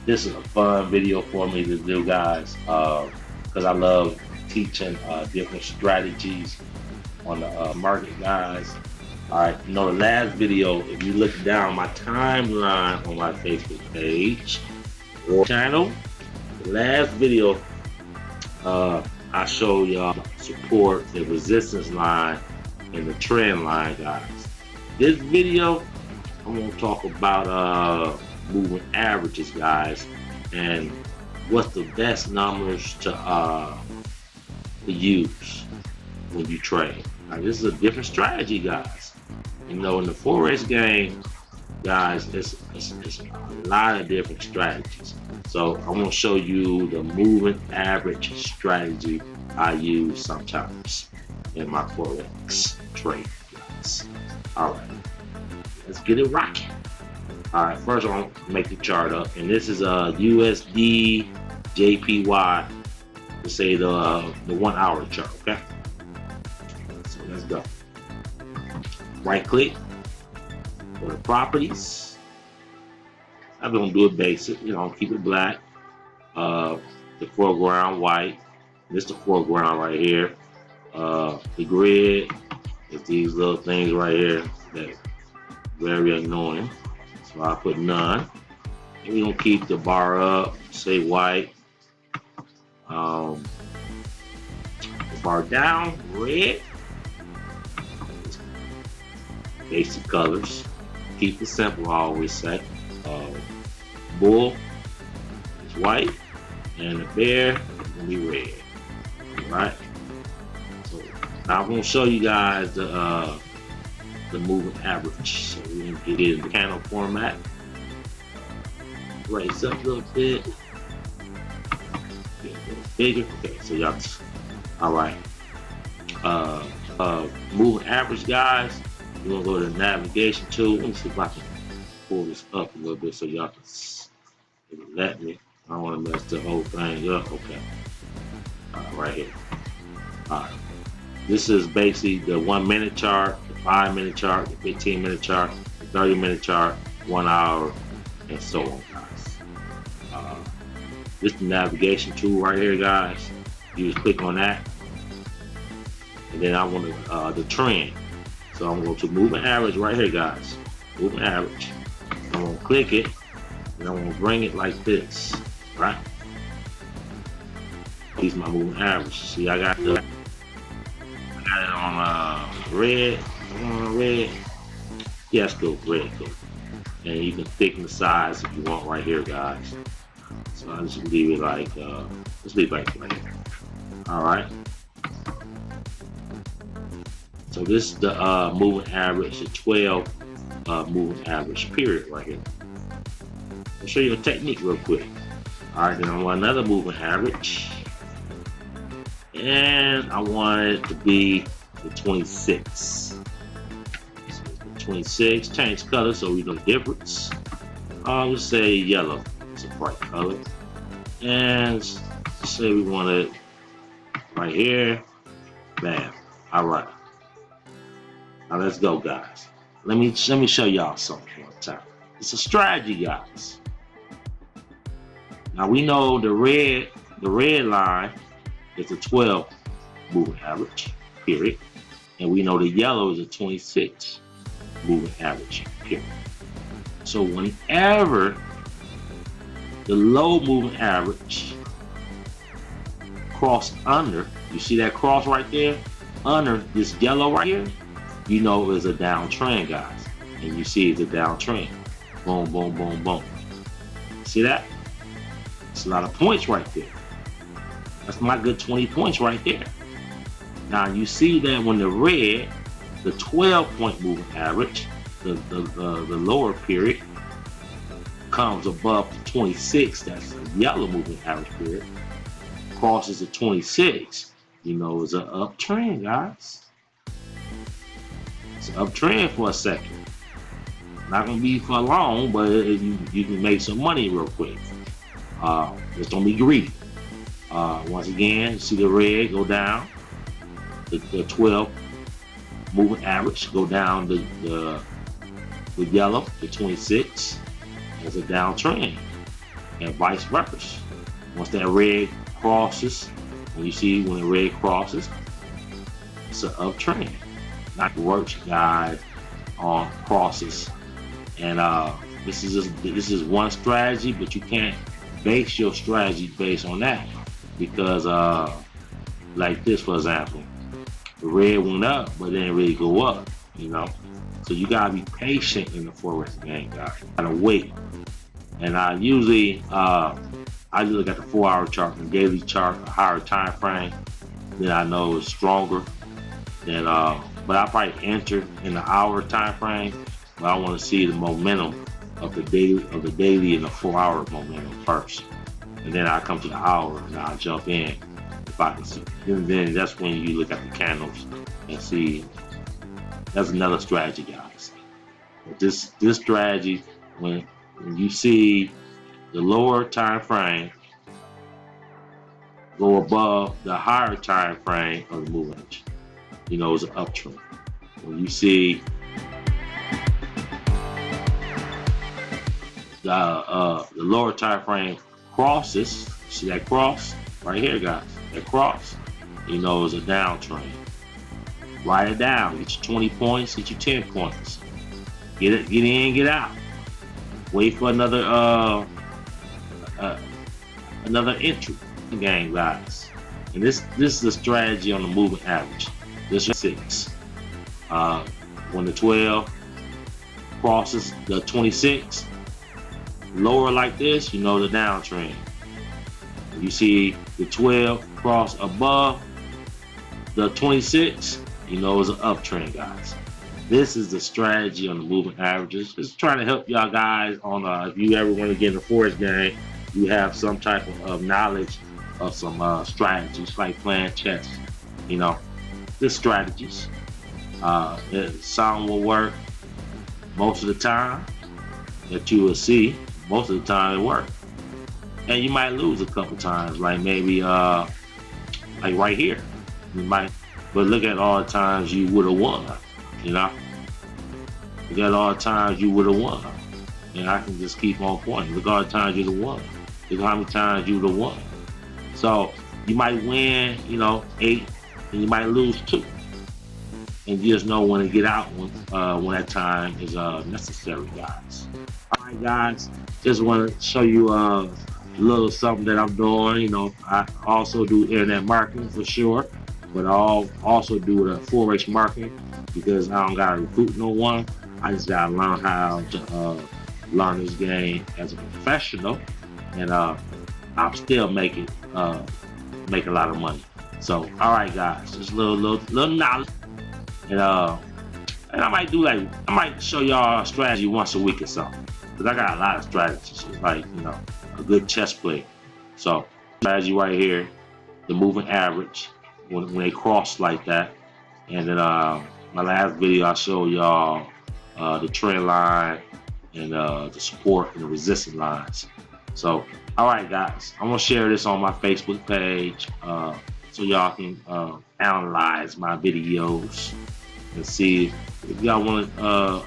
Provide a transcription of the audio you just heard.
This is a fun video for me to do, guys, because I love teaching different strategies on the market, guys. All right, the last video, if you look down my timeline on my Facebook page or channel, the last video, I show y'all support, the resistance line, and the trend line, guys. This video, I'm gonna talk about moving averages, guys, and what's the best numbers to use when you trade. Now, this is a different strategy, guys. You know, in the Forex game, guys, it's a lot of different strategies. So I'm going to show you the moving average strategy I use sometimes in my Forex trade, guys. All right, let's get it rocking. All right, first I'm going to make the chart up, and this is a USD JPY, to say the 1 hour chart, okay? So let's go. Right click, go to properties. I'm gonna do it basic, keep it black. The foreground white. This is the foreground right here. The grid is these little things right here that very annoying. So I put none. And we're gonna keep the bar up, say white. The bar down, red. Basic colors. Keep it simple, I always say. Bull is white, and the bear is gonna be red. Right? So now I'm gonna show you guys the moving average. So we're gonna get in the candle format. Raise up a little bit. Get a little bigger. Okay, so y'all. All right. Moving average, guys. We're gonna go to the navigation tool. Let me see if I can pull this up a little bit so y'all can let me. I don't want to mess the whole thing up. Okay. Right here. All right. This is basically the 1 minute chart, the 5 minute chart, the 15 minute chart, the 30 minute chart, 1 hour, and so on, guys. This is the navigation tool right here, guys. You just click on that, and then I want the trend. So I'm going to moving average right here, guys. Moving average. I'm going to click it, and I'm going to bring it like this, right? These my moving average. See, I got it on red. Red. Yeah, let's go red. Go. And you can thicken the size if you want right here, guys. So I just leave it like, let's leave it like here. All right. So this is the moving average, the 12 moving average period right here. I'll show you the technique real quick. All right, then I want another moving average. And I want it to be the 26. So the 26, change color so we know the difference. Let's say yellow, it's a bright color. And say we want it right here, bam, all right. Now let's go, guys. Let me show y'all something one time. It's a strategy, guys. Now we know the red line is a 12 moving average, period. And we know the yellow is a 26 moving average, period. So whenever the low moving average cross under, you see that cross right there? Under this yellow right here, you know it's a downtrend, guys. And you see it's a downtrend. Boom, boom, boom, boom. See that? It's a lot of points right there. That's my good 20 points right there. Now you see that when the red, the 12-point moving average, the lower period, comes above the 26, that's the yellow moving average period, crosses the 26, you know it's an uptrend, guys. It's an uptrend for a second. Not gonna be for long, but you can make some money real quick. Just don't be greedy. Once again, see the red go down, the 12 moving average go down, the yellow, the 26, as a downtrend. and vice versa. Once that red crosses, when the red crosses, it's an uptrend. Not the works, guys, on crosses. And this is one strategy, but you can't base your strategy based on that, because like this, for example, the red went up but didn't really go up, you know. So you gotta be patient in the Forex game, guys. You gotta wait. And I usually look at the 4-hour chart and daily chart, a higher time frame, then I know it's stronger. Then but I probably enter in the hour time frame, but I want to see the momentum of the daily and the 4-hour momentum first, and then I come to the hour and I'll jump in if I can see. And then that's when you look at the candles and see. That's another strategy, guys. But this strategy, when you see the lower time frame go above the higher time frame of the movement, you know, it's an uptrend. When you see the lower time frame crosses, see that cross right here, guys, that cross, you know, it's a downtrend. Write it down. Get your 20 points, get your 10 points. Get in, get out. Wait for another entry game, guys. And this is the strategy on the moving average. This is 6. When the 12 crosses the 26, lower like this, you know, the downtrend. When you see the 12 cross above the 26, you know, it's an uptrend, guys. This is the strategy on the moving averages. Just trying to help y'all guys on if you ever want to get in the Forex game, you have some type of knowledge of some strategies, like playing chess. You know, the strategies. Some will work most of the time that you will see. Most of the time it works. And you might lose a couple times, like maybe like right here. You might, but look at all the times you would have won, you know? Look at all the times you would have won. And I can just keep on pointing. Look at all the times you'd have won. Look how many times you would have won. So you might win, you know, 8, and you might lose 2. And you just know when to get out when that time is necessary, guys. All right, guys, just want to show you a little something that I'm doing. You know, I also do internet marketing for sure, but I'll also do the Forex marketing because I don't got to recruit no one. I just got to learn how to learn this game as a professional, and I'm still making a lot of money. So, all right, guys, just a little knowledge. And I might show y'all a strategy once a week or something, because I got a lot of strategies. It's like, you know, a good chess player. So strategy right here, the moving average when they cross like that. And then my last video I showed y'all the trend line and the support and the resistance lines. So all right, guys, I'm gonna share this on my Facebook page so y'all can analyze my videos and see if y'all want to